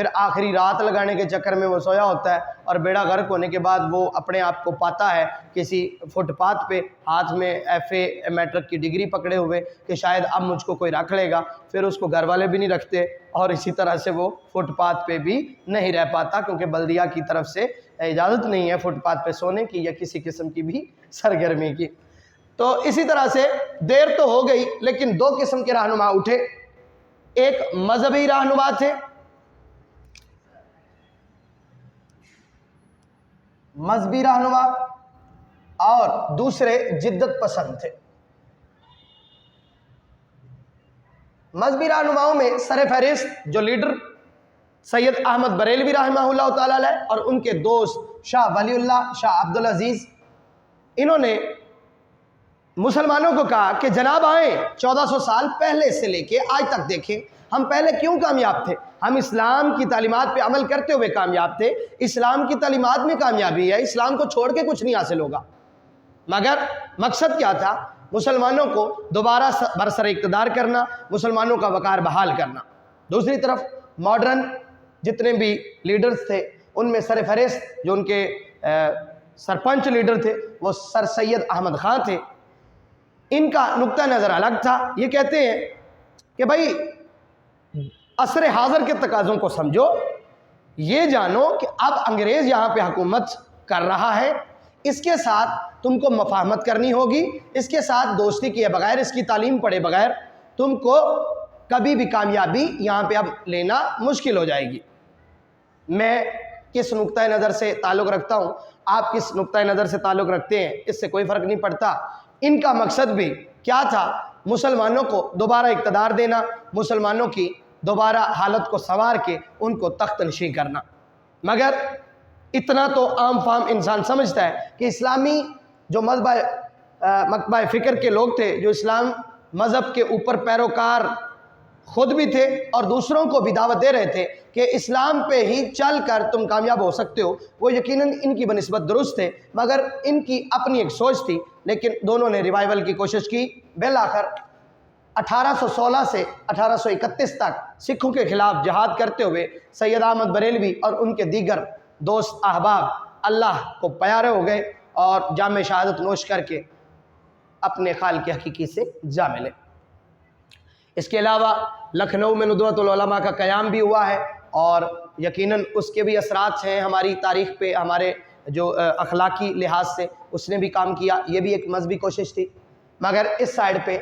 پھر آخری رات لگانے کے چکر میں وہ سویا ہوتا ہے اور بیڑا غرق ہونے کے بعد وہ اپنے آپ کو پاتا ہے کسی فٹ پاتھ پہ، ہاتھ میں ایف اے میٹرک کی ڈگری پکڑے ہوئے کہ شاید اب مجھ کو کوئی رکھ لے گا، پھر اس کو گھر والے بھی نہیں رکھتے اور اسی طرح سے وہ فٹ پاتھ پہ بھی نہیں رہ پاتا کیونکہ بلدیہ کی طرف سے اجازت نہیں ہے فٹ پاتھ پہ سونے کی یا کسی قسم کی بھی سرگرمی کی۔ تو اسی طرح سے دیر تو ہو گئی لیکن دو قسم کے رہنما اٹھے، ایک مذہبی رہنما تھے، مذہبی رہنما، اور دوسرے جدت پسند تھے۔ مذہبی رہنماؤں میں سر فہرست جو لیڈر سید احمد بریلوی رحمہ اللہ تعالیٰ علیہ اور ان کے دوست شاہ ولی اللہ شاہ عبدالعزیز، انہوں نے مسلمانوں کو کہا کہ جناب آئیں 1400 سال پہلے سے لے کے آج تک دیکھیں ہم پہلے کیوں کامیاب تھے، ہم اسلام کی تعلیمات پہ عمل کرتے ہوئے کامیاب تھے، اسلام کی تعلیمات میں کامیابی ہے، اسلام کو چھوڑ کے کچھ نہیں حاصل ہوگا۔ مگر مقصد کیا تھا؟ مسلمانوں کو دوبارہ برسر اقتدار کرنا، مسلمانوں کا وقار بحال کرنا۔ دوسری طرف ماڈرن جتنے بھی لیڈرز تھے ان میں سر فہرست جو ان کے سرپنچ لیڈر تھے وہ سر سید احمد خان تھے۔ ان کا نقطہ نظر الگ تھا، یہ کہتے ہیں کہ بھائی عصر حاضر کے تقاضوں کو سمجھو، یہ جانو کہ اب انگریز یہاں پہ حکومت کر رہا ہے، اس کے ساتھ تم کو مفاہمت کرنی ہوگی، اس کے ساتھ دوستی کیے بغیر، اس کی تعلیم پڑھے بغیر تم کو کبھی بھی کامیابی یہاں پہ اب لینا مشکل ہو جائے گی۔ میں کس نقطہ نظر سے تعلق رکھتا ہوں، آپ کس نقطہ نظر سے تعلق رکھتے ہیں، اس سے کوئی فرق نہیں پڑتا۔ ان کا مقصد بھی کیا تھا؟ مسلمانوں کو دوبارہ اقتدار دینا، مسلمانوں کی دوبارہ حالت کو سنوار کے ان کو تخت نشین کرنا۔ مگر اتنا تو عام فام انسان سمجھتا ہے کہ اسلامی جو مکتبہ فکر کے لوگ تھے، جو اسلام مذہب کے اوپر پیروکار خود بھی تھے اور دوسروں کو بھی دعوت دے رہے تھے کہ اسلام پہ ہی چل کر تم کامیاب ہو سکتے ہو، وہ یقیناً ان کی بنسبت درست تھے مگر ان کی اپنی ایک سوچ تھی۔ لیکن دونوں نے ریوائیول کی کوشش کی، بالآخر 1816 سے 1831 تک سکھوں کے خلاف جہاد کرتے ہوئے سید احمد بریلوی اور ان کے دیگر دوست احباب اللہ کو پیارے ہو گئے اور جام شہادت نوش کر کے اپنے خالق حقیقی سے جا ملے۔ اس کے علاوہ لکھنؤ میں ندوۃ العلماء کا قیام بھی ہوا ہے اور یقیناً اس کے بھی اثرات ہیں ہماری تاریخ پہ، ہمارے جو اخلاقی لحاظ سے اس نے بھی کام کیا، یہ بھی ایک مذہبی کوشش تھی۔ مگر اس سائیڈ پہ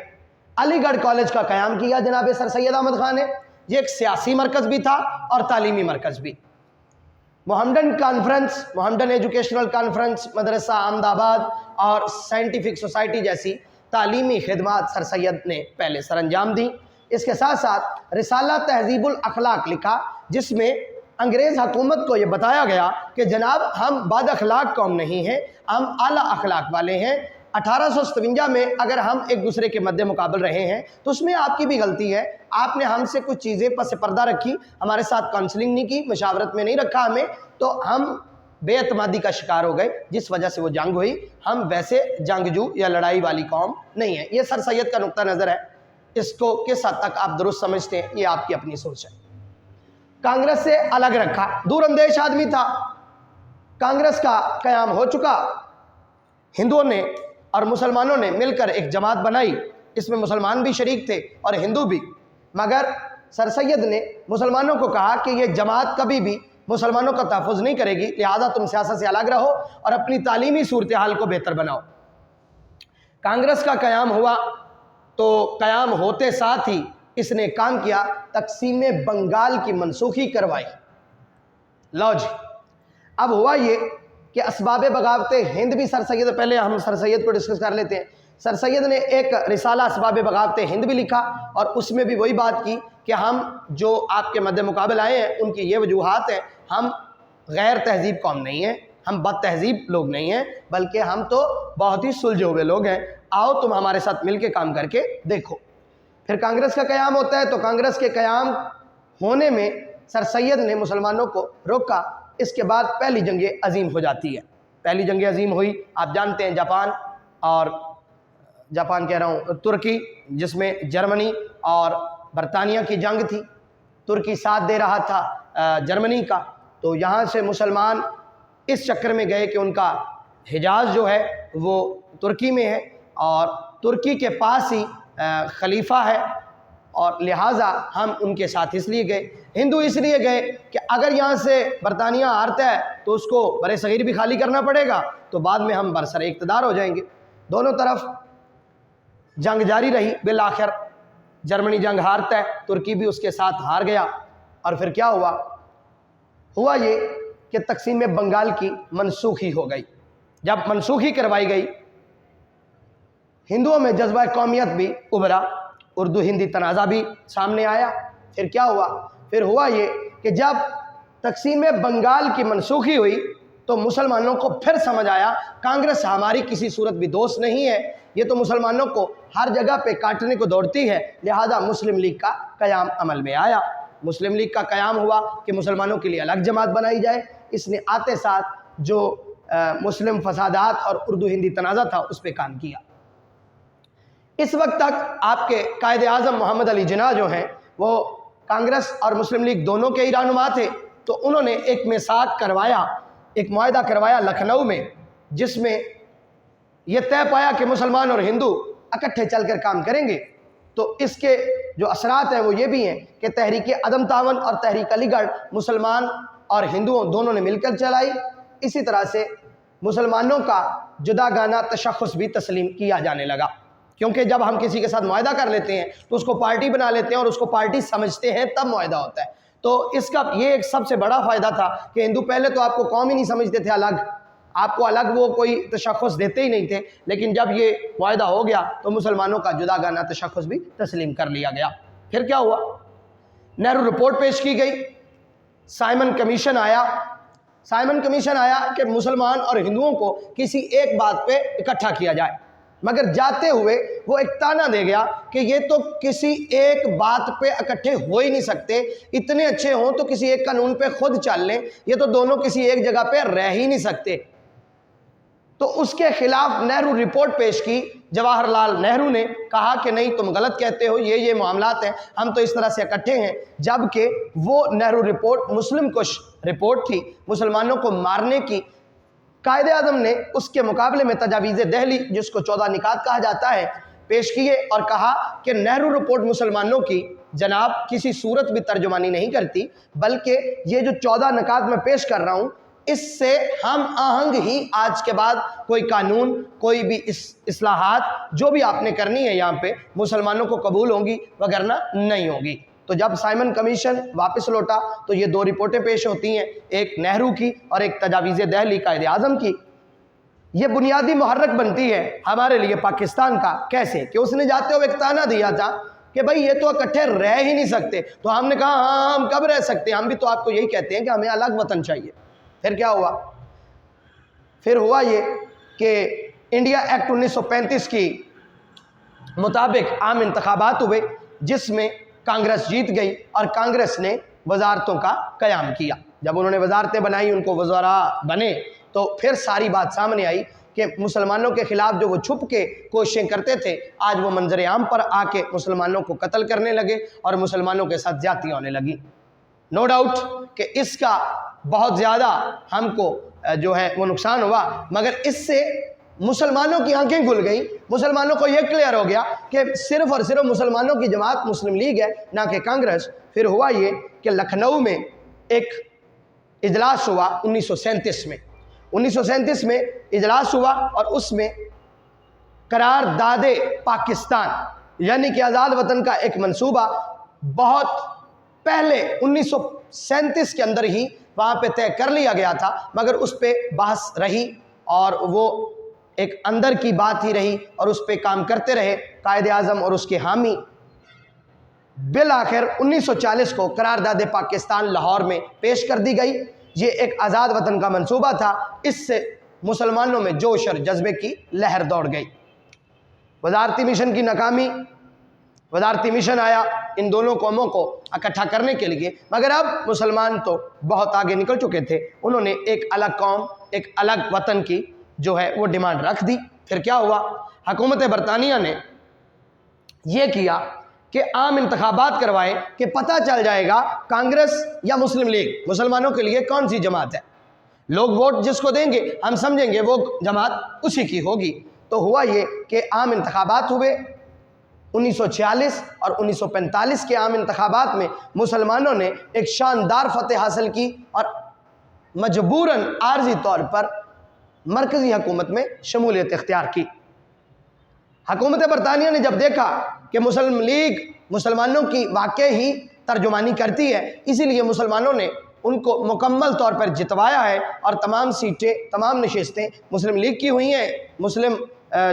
علی گڑھ کالج کا قیام کیا جناب سر سید احمد خان نے، یہ ایک سیاسی مرکز بھی تھا اور تعلیمی مرکز بھی۔ محمدن کانفرنس، محمدن ایجوکیشنل کانفرنس، مدرسہ احمد آباد اور سائنٹیفک سوسائٹی جیسی تعلیمی خدمات سر سید نے پہلے سر انجام دی۔ اس کے ساتھ ساتھ رسالہ تہذیب الاخلاق لکھا جس میں انگریز حکومت کو یہ بتایا گیا کہ جناب ہم بد اخلاق قوم نہیں ہیں، ہم اعلیٰ اخلاق والے ہیں۔ 1857 میں اگر ہم ایک دوسرے کے مد مقابل رہے ہیں تو اس میں آپ کی بھی غلطی ہے، آپ نے ہم سے کچھ چیزیں پس پردہ رکھی، ہمارے ساتھ کانسلنگ نہیں کی، مشاورت میں نہیں رکھا ہمیں، تو ہم بے اعتمادی کا شکار ہو گئے جس وجہ سے وہ جنگ ہوئی۔ ہم ویسے جنگجو یا لڑائی والی قوم نہیں ہے۔ یہ سر سید کا نقطہ نظر ہے، اس کو کس حد تک آپ درست سمجھتے ہیں یہ آپ کی اپنی سوچ ہے۔ کانگریس سے الگ رکھا، دور اندیش آدمی تھا، کانگریس کا قیام ہو چکا، ہندوؤں نے اور مسلمانوں نے مل کر ایک جماعت بنائی، اس میں مسلمان بھی شریک تھے اور ہندو بھی، مگر سر سید نے مسلمانوں کو کہا کہ یہ جماعت کبھی بھی مسلمانوں کا تحفظ نہیں کرے گی، لہذا تم سیاست سے الگ رہو اور اپنی تعلیمی صورتحال کو بہتر بناؤ۔ کانگریس کا قیام ہوا تو قیام ہوتے ساتھ ہی اس نے کام کیا، تقسیم بنگال کی منسوخی کروائی۔ لو جی، اب ہوا یہ کہ اسباب بغاوت ہند بھی سر سید، پہلے ہم سر سید کو ڈسکس کر لیتے ہیں۔ سر سید نے ایک رسالہ اسباب بغاوت ہند بھی لکھا اور اس میں بھی وہی بات کی کہ ہم جو آپ کے مد مقابل آئے ہیں ان کی یہ وجوہات ہیں، ہم غیر تہذیب قوم نہیں ہیں، ہم بد تہذیب لوگ نہیں ہیں، بلکہ ہم تو بہت ہی سلجھے ہوئے لوگ ہیں، آؤ تم ہمارے ساتھ مل کے کام کر کے دیکھو۔ پھر کانگریس کا قیام ہوتا ہے تو کانگریس کے قیام ہونے میں سر سید نے مسلمانوں کو روکا۔ اس کے بعد پہلی جنگ عظیم ہو جاتی ہے۔ پہلی جنگ عظیم ہوئی، آپ جانتے ہیں، جاپان کہہ رہا ہوں ترکی، جس میں جرمنی اور برطانیہ کی جنگ تھی۔ ترکی ساتھ دے رہا تھا جرمنی کا، تو یہاں سے مسلمان اس چکر میں گئے کہ ان کا حجاز جو ہے وہ ترکی میں ہے اور ترکی کے پاس ہی خلیفہ ہے، اور لہٰذا ہم ان کے ساتھ اس لیے گئے۔ ہندو اس لیے گئے کہ اگر یہاں سے برطانیہ ہارتا ہے تو اس کو بر صغیر بھی خالی کرنا پڑے گا، تو بعد میں ہم برسر اقتدار ہو جائیں گے۔ دونوں طرف جنگ جاری رہی، بالآخر جرمنی جنگ ہارتا ہے، ترکی بھی اس کے ساتھ ہار گیا، اور پھر کیا ہوا یہ کہ تقسیم بنگال کی منسوخی ہو گئی۔ جب منسوخی کروائی گئی، ہندوؤں میں جذبہ قومیت بھی ابھرا، اردو ہندی تنازع بھی سامنے آیا۔ پھر کیا ہوا یہ کہ جب تقسیم بنگال کی منسوخی ہوئی تو مسلمانوں کو پھر سمجھ آیا کانگریس ہماری کسی صورت بھی دوست نہیں ہے، یہ تو مسلمانوں کو ہر جگہ پہ کاٹنے کو دوڑتی ہے، لہذا مسلم لیگ کا قیام عمل میں آیا۔ مسلم لیگ کا قیام ہوا کہ مسلمانوں کے لیے الگ جماعت بنائی جائے۔ اس نے آتے ساتھ جو مسلم فسادات اور اردو ہندی تنازع تھا اس پہ کام کیا۔ اس وقت تک آپ کے قائد اعظم محمد علی جناح جو ہیں وہ کانگریس اور مسلم لیگ دونوں کے ہی رہنما تھے، تو انہوں نے ایک میثاق کروایا، ایک معاہدہ کروایا لکھنؤ میں، جس میں یہ طے پایا کہ مسلمان اور ہندو اکٹھے چل کر کام کریں گے۔ تو اس کے جو اثرات ہیں وہ یہ بھی ہیں کہ تحریک عدم تعاون اور تحریک علی گڑھ مسلمان اور ہندوؤں دونوں نے مل کر چلائی۔ اسی طرح سے مسلمانوں کا جداگانہ تشخص بھی تسلیم کیا جانے لگا، کیونکہ جب ہم کسی کے ساتھ معاہدہ کر لیتے ہیں تو اس کو پارٹی بنا لیتے ہیں اور اس کو پارٹی سمجھتے ہیں، تب معاہدہ ہوتا ہے۔ تو اس کا یہ ایک سب سے بڑا فائدہ تھا کہ ہندو پہلے تو آپ کو قوم ہی نہیں سمجھتے تھے، آپ کو الگ وہ کوئی تشخص دیتے ہی نہیں تھے، لیکن جب یہ معاہدہ ہو گیا تو مسلمانوں کا جداگانہ تشخص بھی تسلیم کر لیا گیا۔ پھر کیا ہوا؟ نہرو رپورٹ پیش کی گئی، سائمن کمیشن آیا کہ مسلمان اور ہندوؤں کو کسی ایک بات پہ اکٹھا کیا جائے، مگر جاتے ہوئے وہ ایک تانا دے گیا کہ یہ تو کسی ایک بات پہ اکٹھے ہو ہی نہیں سکتے، اتنے اچھے ہوں تو کسی ایک قانون پہ خود چل لیں، یہ تو دونوں کسی ایک جگہ پہ رہ ہی نہیں سکتے۔ تو اس کے خلاف نہرو رپورٹ پیش کی، جواہر لال نہرو نے کہا کہ نہیں، تم غلط کہتے ہو، یہ معاملات ہیں، ہم تو اس طرح سے اکٹھے ہیں، جبکہ وہ نہرو رپورٹ مسلم کش رپورٹ تھی، مسلمانوں کو مارنے کی۔ قائد اعظم نے اس کے مقابلے میں تجاویز دہلی، جس کو 14 نکات کہا جاتا ہے، پیش کیے اور کہا کہ نہرو رپورٹ مسلمانوں کی جناب کسی صورت بھی ترجمانی نہیں کرتی، بلکہ یہ جو 14 نکات میں پیش کر رہا ہوں اس سے ہم آہنگ ہی آج کے بعد کوئی قانون، کوئی بھی اصلاحات جو بھی آپ نے کرنی ہے یہاں پہ مسلمانوں کو قبول ہوں گی، وگرنہ نہیں ہوگی۔ تو جب سائمن کمیشن واپس لوٹا تو یہ 2 رپورٹیں پیش ہوتی ہیں، ایک نہرو کی اور ایک تجاویز دہلی قائد اعظم کی۔ یہ بنیادی محرک بنتی ہے ہمارے لیے پاکستان کا، کیسے کہ اس نے جاتے ہوئے ایک تانا دیا تھا کہ بھائی یہ تو اکٹھے رہ ہی نہیں سکتے، تو ہم نے کہا ہاں ہم کب رہ سکتے ہیں، ہم بھی تو آپ کو یہی کہتے ہیں کہ ہمیں الگ وطن چاہیے۔ پھر کیا ہوا؟ پھر ہوا یہ کہ انڈیا ایکٹ 1935 کی مطابق عام انتخابات ہوئے، جس میں کانگریس جیت گئی اور کانگریس نے وزارتوں کا قیام کیا۔ جب انہوں نے وزارتیں بنائی، ان کو وزراء بنے، تو پھر ساری بات سامنے آئی کہ مسلمانوں کے خلاف جو وہ چھپ کے کوششیں کرتے تھے، آج وہ منظر عام پر آ کے مسلمانوں کو قتل کرنے لگے اور مسلمانوں کے ساتھ زیادتی ہونے لگی۔ نو ڈاؤٹ کہ اس کا بہت زیادہ ہم کو جو ہے وہ نقصان ہوا، مگر اس سے مسلمانوں کی آنکھیں کھل گئیں، مسلمانوں کو یہ کلیئر ہو گیا کہ صرف اور صرف مسلمانوں کی جماعت مسلم لیگ ہے، نہ کہ کانگریس۔ پھر ہوا یہ کہ لکھنؤ میں ایک اجلاس ہوا 1937 میں اجلاس ہوا، اور اس میں قرارداد پاکستان یعنی کہ آزاد وطن کا ایک منصوبہ بہت پہلے 1937 کے اندر ہی وہاں پہ طے کر لیا گیا تھا، مگر اس پہ بحث رہی اور وہ ایک اندر کی بات ہی رہی اور اس پہ کام کرتے رہے قائد اعظم اور اس کے حامی۔ بالآخر 1940 کو قرارداد پاکستان لاہور میں پیش کر دی گئی۔ یہ ایک آزاد وطن کا منصوبہ تھا، اس سے مسلمانوں میں جوش اور جذبے کی لہر دوڑ گئی۔ وزارتی مشن کی ناکامی، وزارتی مشن آیا ان دونوں قوموں کو اکٹھا کرنے کے لیے، مگر اب مسلمان تو بہت آگے نکل چکے تھے، انہوں نے ایک الگ قوم، ایک الگ وطن کی جو ہے وہ ڈیمانڈ رکھ دی۔ پھر کیا ہوا؟ حکومت برطانیہ نے یہ کیا کہ عام انتخابات کروائیں کہ پتہ چل جائے گا کانگریس یا مسلم لیگ مسلمانوں کے لیے کون سی جماعت ہے، لوگ ووٹ جس کو دیں گے ہم سمجھیں گے وہ جماعت اسی کی ہوگی۔ تو ہوا یہ کہ عام انتخابات ہوئے 1946 اور 1945 کے عام انتخابات میں مسلمانوں نے ایک شاندار فتح حاصل کی اور مجبوراً عارضی طور پر مرکزی حکومت میں شمولیت اختیار کی۔ حکومت برطانیہ نے جب دیکھا کہ مسلم لیگ مسلمانوں کی واقع ہی ترجمانی کرتی ہے، اسی لیے مسلمانوں نے ان کو مکمل طور پر جتوایا ہے اور تمام سیٹیں تمام نشستیں مسلم لیگ کی ہوئی ہیں، مسلم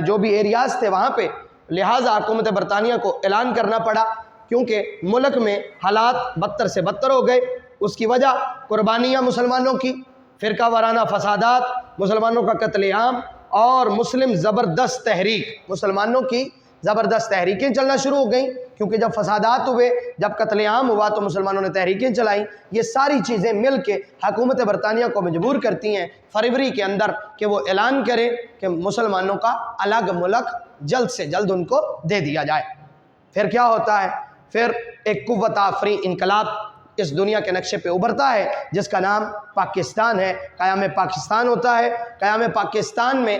جو بھی ایریاز تھے وہاں پہ، لہٰذا حکومت برطانیہ کو اعلان کرنا پڑا کیونکہ ملک میں حالات بدتر سے بدتر ہو گئے۔ اس کی وجہ قربانیاں مسلمانوں کی، فرقہ وارانہ فسادات، مسلمانوں کا قتل عام اور مسلم زبردست تحریک، مسلمانوں کی زبردست تحریکیں چلنا شروع ہو گئیں کیونکہ جب فسادات ہوئے، جب قتل عام ہوا تو مسلمانوں نے تحریکیں چلائیں۔ یہ ساری چیزیں مل کے حکومت برطانیہ کو مجبور کرتی ہیں فروری کے اندر کہ وہ اعلان کرے کہ مسلمانوں کا الگ ملک جلد سے جلد ان کو دے دیا جائے۔ پھر کیا ہوتا ہے؟ پھر ایک قوت آفریں انقلاب اس دنیا کے نقشے پہ ابھرتا ہے جس کا نام پاکستان ہے۔ قیام پاکستان ہوتا ہے۔ قیام پاکستان میں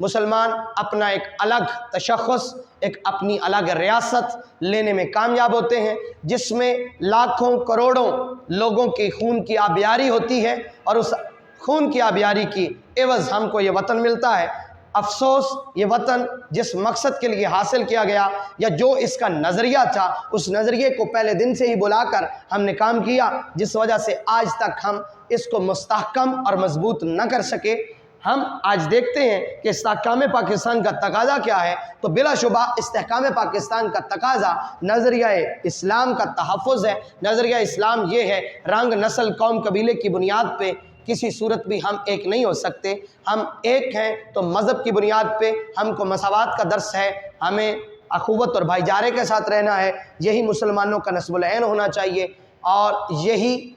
مسلمان اپنا ایک الگ تشخص، ایک اپنی الگ ریاست لینے میں کامیاب ہوتے ہیں، جس میں لاکھوں کروڑوں لوگوں کی خون کی آبیاری ہوتی ہے اور اس خون کی آبیاری کی عوض ہم کو یہ وطن ملتا ہے۔ افسوس یہ وطن جس مقصد کے لیے حاصل کیا گیا یا جو اس کا نظریہ تھا، اس نظریے کو پہلے دن سے ہی بلا کر ہم نے کام کیا، جس وجہ سے آج تک ہم اس کو مستحکم اور مضبوط نہ کر سکے۔ ہم آج دیکھتے ہیں کہ استحکام پاکستان کا تقاضا کیا ہے، تو بلا شبہ استحکام پاکستان کا تقاضا نظریہ اسلام کا تحفظ ہے۔ نظریہ اسلام یہ ہے رنگ، نسل، قوم، قبیلے کی بنیاد پہ کسی صورت بھی ہم ایک نہیں ہو سکتے۔ ہم ایک ہیں تو مذہب کی بنیاد پہ ہم کو مساوات کا درس ہے، ہمیں اخوت اور بھائی چارے کے ساتھ رہنا ہے، یہی مسلمانوں کا نصب العین ہونا چاہیے اور یہی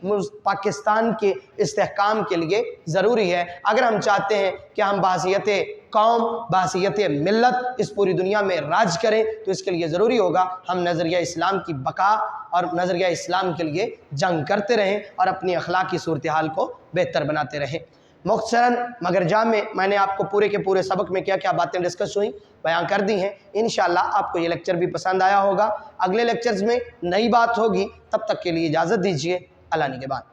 پاکستان کے استحکام کے لیے ضروری ہے۔ اگر ہم چاہتے ہیں کہ ہم بحیثیت قوم، بحیثیت ملت اس پوری دنیا میں راج کریں تو اس کے لیے ضروری ہوگا ہم نظریہ اسلام کی بقا اور نظریہ اسلام کے لیے جنگ کرتے رہیں اور اپنی اخلاقی صورتحال کو بہتر بناتے رہیں۔ مختصراً مگر جامع میں نے آپ کو پورے کے پورے سبق میں کیا کیا باتیں ڈسکس ہوئیں بیان کر دی ہیں۔ انشاءاللہ آپ کو یہ لیکچر بھی پسند آیا ہوگا۔ اگلے لیکچرز میں نئی بات ہوگی، تب تک کے لیے اجازت دیجیے۔ اللہ نگہبان۔